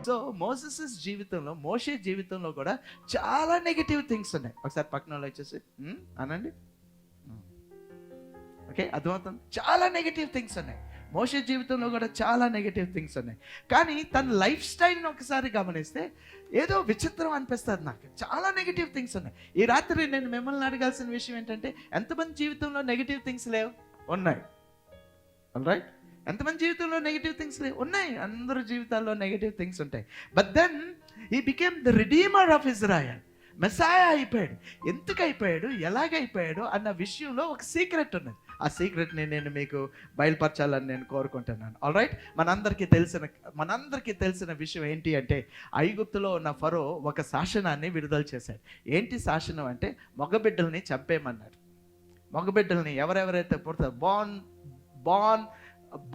So మోషే జీవితంలో కూడా చాలా నెగిటివ్ థింగ్స్ ఉన్నాయి. ఒకసారి పక్కన వాళ్ళు వచ్చేసి అనండి. ఓకే, అర్థమవుతుంది. చాలా నెగిటివ్ థింగ్స్ ఉన్నాయి మోషే జీవితంలో కూడా, చాలా నెగిటివ్ థింగ్స్ ఉన్నాయి. కానీ తన లైఫ్ స్టైల్ని ఒకసారి గమనిస్తే ఏదో విచిత్రం అనిపిస్తుంది నాకు. చాలా నెగిటివ్ థింగ్స్ ఉన్నాయి. ఈ రాత్రి నేను మిమ్మల్ని అడగాల్సిన విషయం ఏంటంటే, ఎంతమంది జీవితంలో నెగిటివ్ థింగ్స్ లేవు? ఉన్నాయి. రైట్, ఎంతమంది జీవితంలో నెగిటివ్ థింగ్స్ లేవు? ఉన్నాయి. అందరి జీవితాల్లో నెగిటివ్ థింగ్స్ ఉంటాయి. But then he became the redeemer of Israel. Messiah అయిపోయాడు. ఎందుకు అయిపోయాడు, ఎలాగైపోయాడు అన్న విషయంలో ఒక సీక్రెట్ ఉన్నది. ఆ సీక్రెట్ని నేను మీకు బయలుపరచాలని నేను కోరుకుంటున్నాను. ఆల్ రైట్, మనందరికీ తెలిసిన విషయం ఏంటి అంటే, ఐగుప్తులో ఉన్న ఫరో ఒక శాసనాన్ని విడుదల చేశాడు. ఏంటి శాసనం అంటే, మగబిడ్డల్ని చంపేయమన్నాడు. మగబిడ్డల్ని ఎవరెవరైతే పుడతారు, born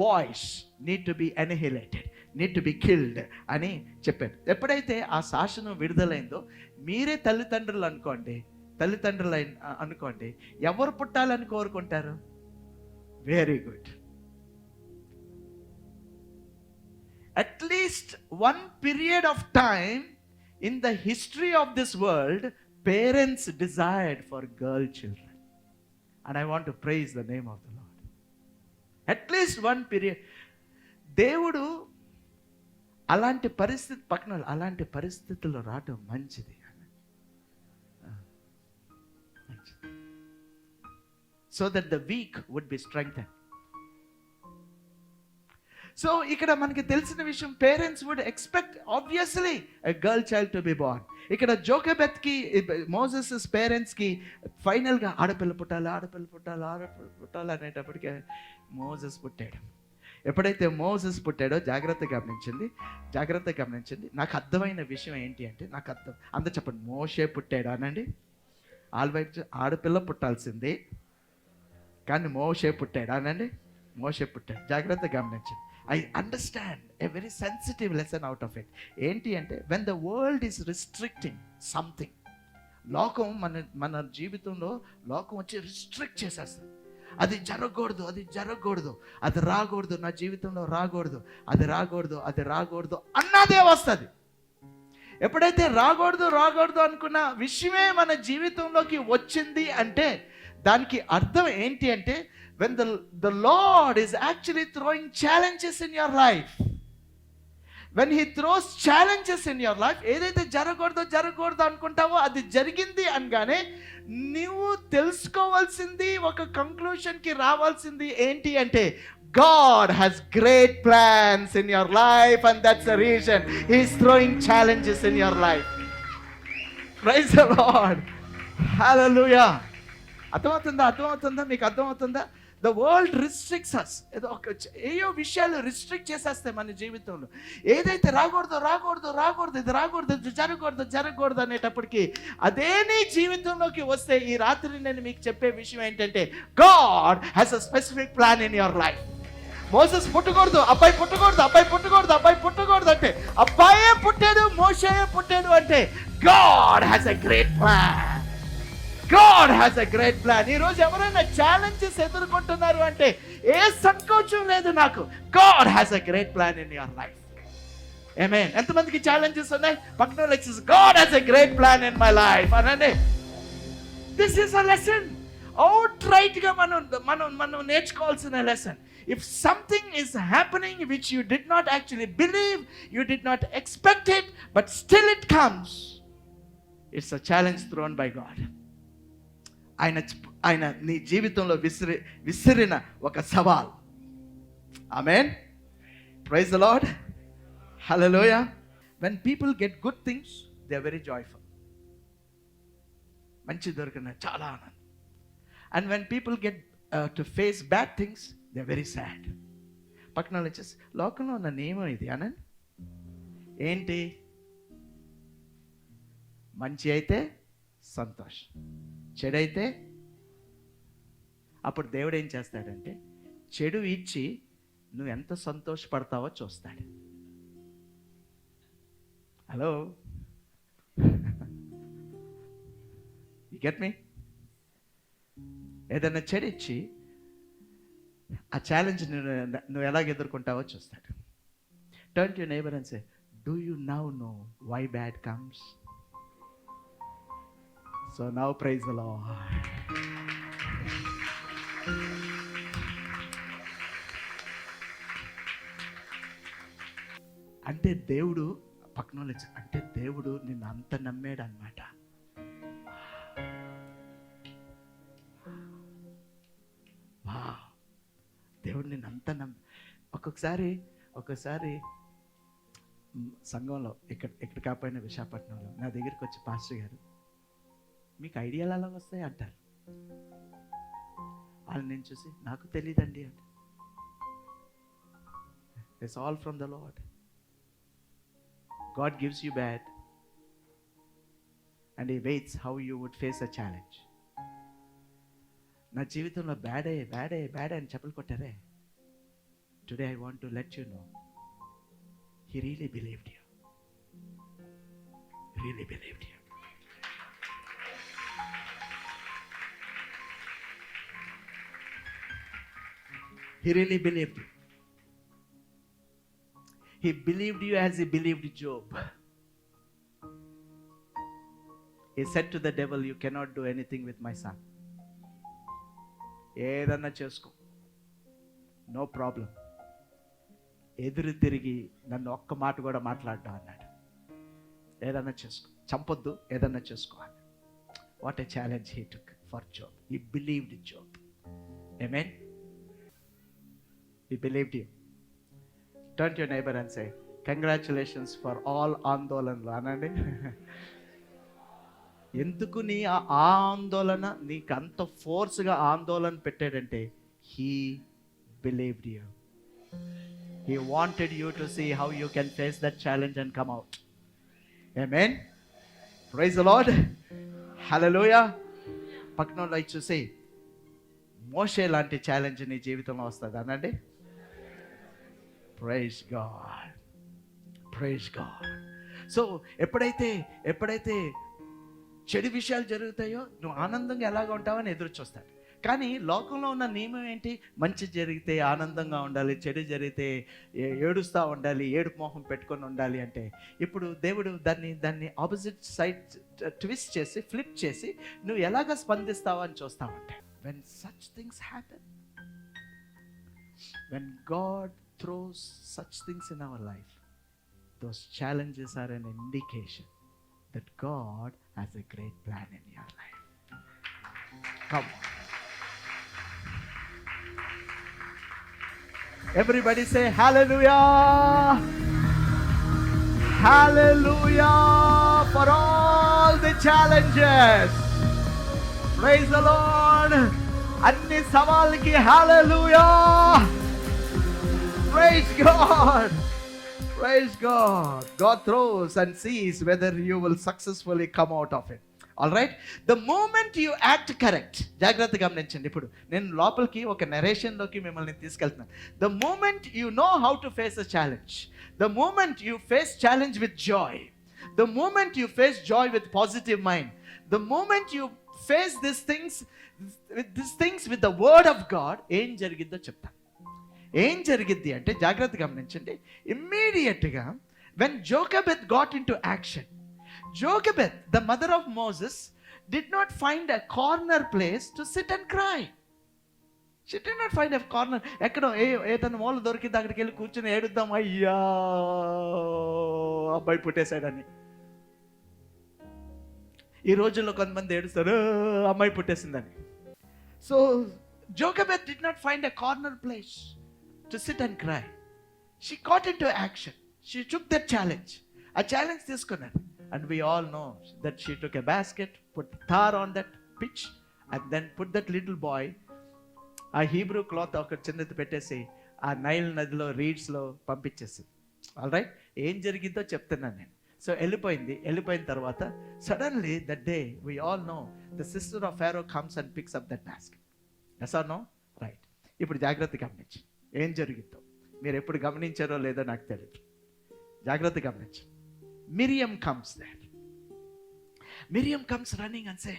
boys need to be annihilated, need to be killed అని చెప్పారు. ఎప్పుడైతే ఆ శాసనం విడుదలైందో, మీరే తల్లిదండ్రులు అనుకోండి, ఎవరు పుట్టాలని కోరుకుంటారు? Very good. At least one period of time in the history of this world, parents desired for girl children. And I want to praise the name of the lord. At least one period. దేవుడు అలాంటి పరిస్థితుల్లో రావటం మంచిది. So that the weak would be strengthened. So ఇక్కడ మనకి తెలిసిన విషయం, parents would expect obviously a girl child to be born. ఇక్కడ జోకెబెత్కి, మోసెస్ పేరెంట్స్కి ఫైనల్గా ఆడపిల్ల పుట్టాలి అనేటప్పటికే మోసెస్ పుట్టాడు. ఎప్పుడైతే మోసెస్ పుట్టాడో జాగ్రత్తగా గమనించింది. నాకు అర్థమైన విషయం ఏంటి అంటే, అందరూ చెప్పండి, మోషే పుట్టాడు అనండి. ఆల్వైజ్ ఆడపిల్ల పుట్టాల్సింది, కానీ మోషే పుట్టాడు అనండి. మోషే పుట్టాడు. జాగ్రత్తగా గమనించండి. I understand a very sensitive lesson out of it. ఏంటి అంటే, when the world is restricting something, లోకం మన జీవితంలో లోకం వచ్చి రిస్ట్రిక్ట్ చేసేస్తుంది. అది జరగకూడదు, అది రాకూడదు, నా జీవితంలో రాకూడదు, అది రాకూడదు అన్నదే వస్తుంది. ఎప్పుడైతే రాకూడదు అనుకున్న విషయమే మన జీవితంలోకి వచ్చింది అంటే, దానికి అర్థం ఏంటి అంటే, when the Lord is actually throwing challenges in your life, when he throws challenges in your life, ఏదైతే జరగకూడదు అనుకుంటావో అది జరిగింది అనగానే నువ్వు తెలుసుకోవాల్సింది, ఒక కంక్లూషన్కి రావాల్సింది ఏంటి అంటే, God has great plans in your life, and that's the reason he is throwing challenges in your life. Praise the Lord. Hallelujah. అర్థమవుతుందా? మీకు అర్థమవుతుందా? ద వరల్డ్ రిస్ట్రిక్ట్స్ అస్. ఏయో విషయాలు రిస్ట్రిక్ట్ చేసేస్తాయి మన జీవితంలో. ఏదైతే రాకూడదు, ఇది జరగకూడదు అనేటప్పటికీ అనేటప్పటికీ నీ జీవితంలోకి వస్తే, ఈ రాత్రి నేను మీకు చెప్పే విషయం ఏంటంటే, God has a specific plan in your life. Moses పుట్టకూడదు, అబ్బాయి పుట్టకూడదు అంటే, అబ్బాయే పుట్టాడు, మోషే పుట్టాడు అంటే, God has a great plan. ఈ రోజు ఎవరైనా ఛాలెంజెస్ ఎదుర్కొంటున్నారు అంటే, ఏ సంకోచం లేదు నాకు. God has a great plan in your life. Amen. ఎంతమందికి ఛాలెంజెస్ ఉన్నాయి? పక్కన lectures, God has a great plan in my life అనండి. This is a lesson. Outright గా మనం నేర్చుకోవాల్సిన lesson. If something is happening which you did not actually believe, you did not expect it, but still it comes, it's a challenge thrown by God. ఆయన నీ జీవితంలో విసిరిన ఒక సవాల్. Amen. Praise the lord. Hallelujah. when people get good things, they are very joyful. మంచి దొరికిన చాలా ఆనందం. and when people get to face bad things, they are very sad. పక్కన వచ్చేసి, లోకంలో ఉన్న నియమం ఇది అనండి. ఏంటి? మంచి అయితే సంతోషం, చెడైతే. అప్పుడు దేవుడు ఏం చేస్తాడంటే, చెడు ఇచ్చి నువ్వు ఎంత సంతోషపడతావో చూస్తాడు. Hello, you get me? ఏదైనా చెడు ఇచ్చి ఆ ఛాలెంజ్ నువ్వు ఎలాగ ఎదుర్కొంటావో చూస్తాడు. Turn to your neighbour and say, Do you now know why bad comes? So now praise the Lord. అంటే దేవుడు పక్కన వాళ్ళు అంటే దేవుడు నిన్ను అంత నమ్మాడు అనమాట. వా, దేవుడు నిన్ను అంత ఒక్కొక్కసారి సంఘంలో ఇక్కడ కాకపోయిన విశాఖపట్నంలో నా దగ్గరికి వచ్చి పాస్టర్ గారు మీకు ఐడియాలు అలా వస్తాయి అంటారు. వాళ్ళు నేను చూసి నాకు తెలియదండి అంటే it's all from the lord. God gives you bad and he waits how you would face a challenge. నా జీవితంలో బ్యాడే అని చెప్పలు కొట్టారే. Today I want to let you know he really believed you. Really believed you. He really believed you. He believed you as he believed Job. He said to the devil, you cannot do anything with my son. ఏదన్నా చేసుకో, no problem. ఎదురు తిరిగి నన్ను ఒక్క మాట కూడా మాట్లాడ్డా అన్నాడు. ఏదన్నా చేసుకో, చంపొద్దు, ఏదన్నా చేసుకో అన్నాడు. What a challenge he took for job. He believed job. Amen. He believed you. Turn to your neighbor and say, congratulations for all ఆందోళనలు అనండి. ఎందుకు నీ ఆ ఆందోళన నీకు అంత ఫోర్స్గా ఆందోళన పెట్టాడంటే he believed you. He wanted you to see how you can face that challenge and come out. Amen. Praise the Lord. Hallelujah. పక్కన లైక్ చూసి మోషే లాంటి ఛాలెంజ్ నీ జీవితంలో వస్తుంది అనండి. Praise God. Praise God. So ఎప్పుడైతే చెడు విషయాలు జరుగుతాయో నువ్వు ఆనందంగా ఎలాగ ఉంటావని ఎదురు చూస్తాడు. కానీ లోకంలో ఉన్న నియమం ఏంటి? మంచి జరిగితే ఆనందంగా ఉండాలి, చెడు జరిగితే ఏడుస్తూ ఉండాలి, ఏడుపు మొహం పెట్టుకొని ఉండాలి. అంటే ఇప్పుడు దేవుడు దాన్ని ఆపోజిట్ సైడ్ ట్విస్ట్ చేసి ఫ్లిప్ చేసి నువ్వు ఎలాగ స్పందిస్తావు అని చూస్తావంటే, when such things happen, when God throws such things in our life, those challenges are an indication that God has a great plan in your life. Come on. Everybody say hallelujah. Hallelujah for all the challenges. Praise the Lord. Anni savalki hallelujah. Praise God. Praise God. God throws and sees whether you will successfully come out of it. All right. The moment you act correct, జాగ్రత్తగా గమనించండి. ఇప్పుడు నేను లోపలికి ఒక నరేషన్లోకి మిమ్మల్ని తీసుకెళ్తున్నాను. The moment you know how to face a challenge, the moment you face challenge with joy, the moment you face joy with positive mind, the moment you face these things with the word of God, ఏం జరిగిద్దో చెప్తాను. ఏం జరిగిద్ది అంటే జాగ్రత్తగా గమనించండి. ఇమ్మీడియట్గా when Jochebed got into action, Jochebed, the mother of Moses, did not find a corner place to sit and cry. She did not find a corner. ఎక్కడో ఏదైనా మూల దొరికింది అక్కడికి వెళ్ళి కూర్చొని ఏడుద్దాం, అయ్యా అబ్బాయి పుట్టేశాడని. ఈ రోజుల్లో కొంతమంది ఏడుస్తారు, అమ్మాయి పుట్టేసిందని. So Jochebed did not find a corner place to sit and cry. She got into action. She took that challenge. A challenge తీసుకున్నారు. And we all know that she took a basket, put tar on that pitch, and then put that little boy, ఆ Hebrew cloth ఒక చిన్నది పెట్టేసి ఆ Nile నదిలో రీడ్స్లో పంపించేసి. All right. ఏం జరిగిందో చెప్తున్నాను నేను. సో వెళ్ళిపోయిన తర్వాత suddenly that day we all know the sister of Pharaoh comes and picks up that basket. Yes or no? Right. ఇప్పుడు జాగ్రత్తగా గమనించి ఏం జరిగిందో మీరు ఎప్పుడు గమనించారో లేదో నాకు తెలియదు. జాగ్రత్తగా గమనించి Miriam comes there. Miriam comes running and say,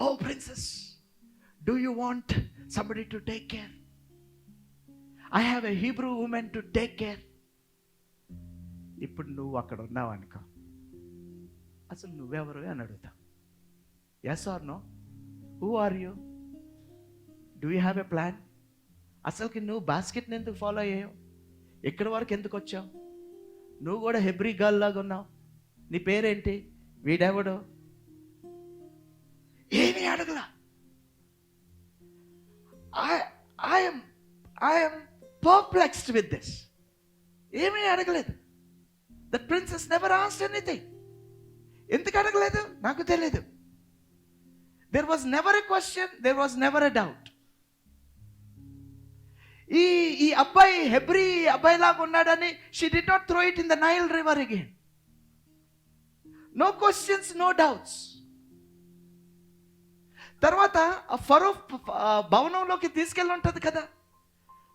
oh princess, do you want somebody to take care? I have a Hebrew woman to take care. ఇప్పుడు నువ్వు అక్కడ ఉన్నావు అనుకో, అసలు నువ్వెవరు అని అడుగుతావు. Yes or no? Who are you? Do you have a plan? అసలుకి నువ్వు బాస్కెట్ని ఎందుకు ఫాలో అయ్యావు? ఎక్కడి వరకు ఎందుకు వచ్చావు? నువ్వు కూడా హెబ్రీ గర్ల్ లాగా ఉన్నావు. నీ పేరేంటి? వీడెవడు? ఏమీ అడగలా. I'm perplexed with this. ఏమీ అడగలేదు. The princess never asked anything. ఎందుకు అడగలేదు నాకు తెలియదు. There was never a question, there was never a doubt. ఈ అబ్బాయి హెబ్రీ అబ్బాయి లాగా ఉన్నాడని she did not throw it in the Nile river again. No questions, no doubts. తర్వాత ఫరో భవనంలోకి తీసుకెళ్ళి ఉంటుంది కదా.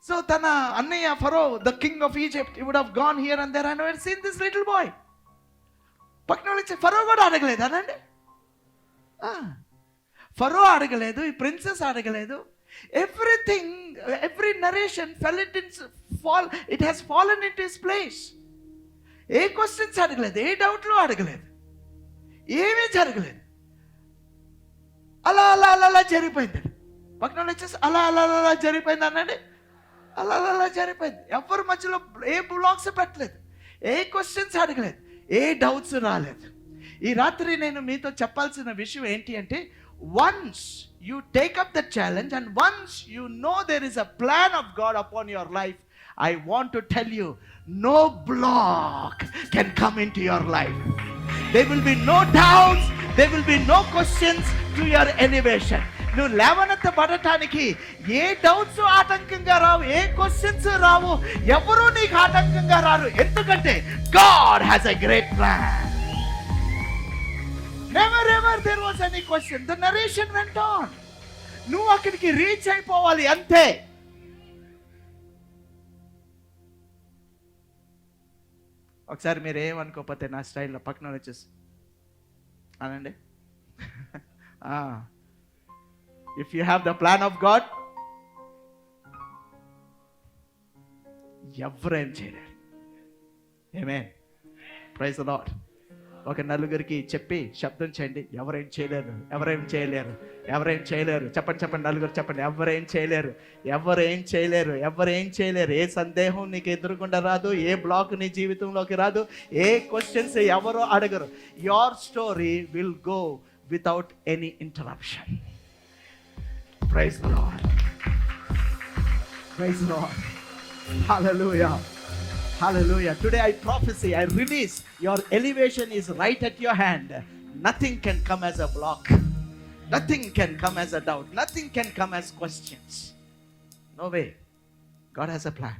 సో తన అన్నయ్య Pharaoh, the king of Egypt, he would have gone here and there and had seen this little boy. పక్కన నుంచి ఫరో కూడా అడగలేదు అనండి. ఫరో అడగలేదు, ఈ ప్రిన్సెస్ అడగలేదు. Everything, every narration it has fallen into its place. A questions అడగలేదు, ఏ డౌట్లు అడగలేదు, ఏమీ జరగలేదు. అలా అలా అలా అలా జరిగిపోయింది. పక్కన వచ్చేసి అలా అలా అలా జరిగిపోయింది అనండి. అలా అలా అలా జరిగిపోయింది. ఎవరి మధ్యలో ఏ బ్లాక్స్ పెట్టలేదు, ఏ క్వశ్చన్స్ అడగలేదు, ఏ డౌట్స్ రాలేదు. ఈ రాత్రి నేను మీతో చెప్పాల్సిన విషయం ఏంటి అంటే, once you take up the challenge and once you know there is a plan of God upon your life, I want to tell you, no block can come into your life. There will be no doubts, there will be no questions to your elevation. నువ్వు లేవనెత్తబడటానికి ఏ doubts ఆటంకంగా రావు, ఏ questions రావు, ఎవరు నీకు ఆటంకంగా రారు. ఎందుకంటే God has a great plan. Never ever there was any question. The narration went on. నువ్వు అక్కడికి reach అయిపోవాలి అంతే. ఒకసారి మీరు ఏమనుకోకపోతే నా స్టైల్లో పక్కన వచ్చేసి అనండి, if you have the plan of God, ఎవరేం చేయలేరు. ఆమేన్. Praise the lord. ఒక నలుగురికి చెప్పి శబ్దం చేయండి, ఎవరేం చేయలేరు, ఎవరేం చేయలేరు, ఎవరేం చేయలేరు. చెప్పండి చెప్పండి, నలుగురు చెప్పండి, ఎవరేం చేయలేరు, ఎవరేం చేయలేరు, ఎవరేం చేయలేరు. ఏ సందేహం నీకు ఎదురుకుండా రాదు, ఏ బ్లాక్ నీ జీవితంలోకి రాదు, ఏ క్వశ్చన్స్ ఎవరో అడగరు. Your story will go without any interruption. Praise the lord. Praise the lord. Hallelujah. Hallelujah. Today I prophesy, I release, your elevation is right at your hand. Nothing can come as a block. Nothing can come as a doubt. Nothing can come as questions. No way. God has a plan.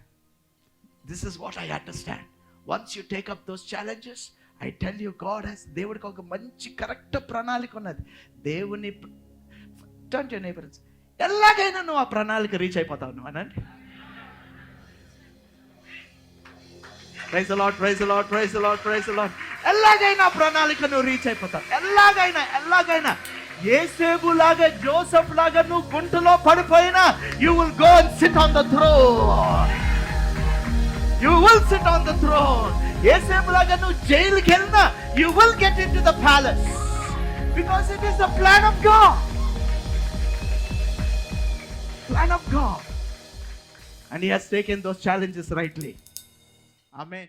This is what I understand. Once you take up those challenges, I tell you, God has, దేవుడికి ఒక మంచి correct ప్రణాళిక ఉన్నది. దేవుని turn to your neighbor. ఎలాగైనా నువ్వు ఆ ప్రణాళిక రీచ్ అయిపోతావు నువ్వు అనండి. Praise the Lord, praise the Lord, praise the Lord, praise the Lord. ఎలాగైనా ప్రణాళిక నువ్వు రీచ్ అయిపోతావు. ఎలాగైనా యేసేపు లాగా, జోసెఫ్ లాగా నువ్వు గుంటలో పడిపోయినా, you will go and sit on the throne. You will sit on the throne. యేసేపు లాగా నువ్వు జైలుకి వెళ్ళినా, you will get into the palace. Because it is the plan of God. Plan of God. And He has taken those challenges rightly. Amen.